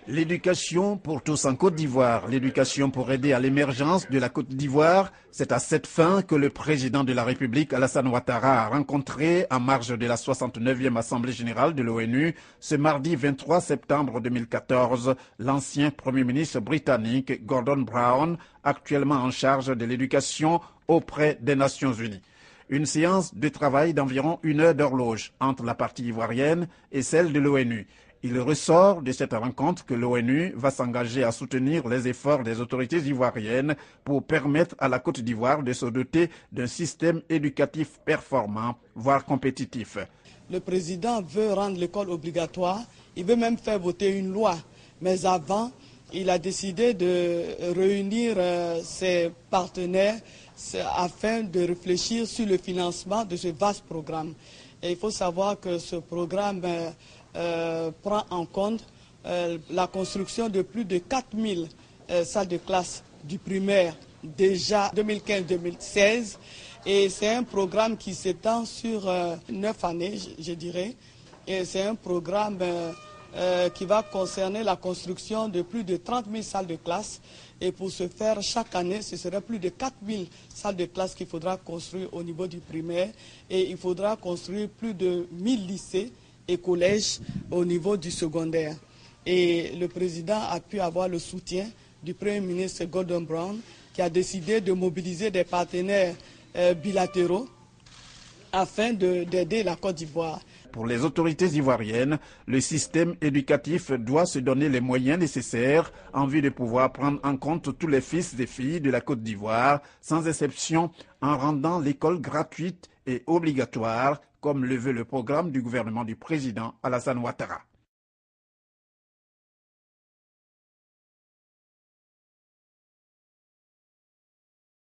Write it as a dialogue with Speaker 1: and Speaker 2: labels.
Speaker 1: L'éducation pour tous en Côte d'Ivoire, l'éducation pour aider à l'émergence de la Côte d'Ivoire, c'est à cette fin que le président de la République, Alassane Ouattara, a rencontré en marge de la 69e Assemblée générale de l'ONU ce mardi 23 septembre 2014 l'ancien Premier ministre britannique Gordon Brown, actuellement en charge de l'éducation auprès des Nations Unies. Une séance de travail d'environ 1 heure d'horloge entre la partie ivoirienne et celle de l'ONU. Il ressort de cette rencontre que l'ONU va s'engager à soutenir les efforts des autorités ivoiriennes pour permettre à la Côte d'Ivoire de se doter d'un système éducatif performant, voire compétitif.
Speaker 2: Le président veut rendre l'école obligatoire, il veut même faire voter une loi. Mais avant, il a décidé de réunir ses partenaires afin de réfléchir sur le financement de ce vaste programme. Et il faut savoir que ce programme prend en compte la construction de plus de 4000 salles de classe du primaire déjà 2015-2016 et c'est un programme qui s'étend sur 9 années, je dirais, et c'est un programme qui va concerner la construction de plus de 30 000 salles de classe et pour ce faire, chaque année, ce serait plus de 4 000 salles de classe qu'il faudra construire au niveau du primaire et il faudra construire plus de 1000 lycées et collèges au niveau du secondaire. Et le président a pu avoir le soutien du Premier ministre Gordon Brown qui a décidé de mobiliser des partenaires bilatéraux afin d'aider la Côte d'Ivoire.
Speaker 1: Pour les autorités ivoiriennes, le système éducatif doit se donner les moyens nécessaires en vue de pouvoir prendre en compte tous les fils et filles de la Côte d'Ivoire, sans exception, en rendant l'école gratuite et obligatoire, comme le veut le programme du gouvernement du président Alassane Ouattara.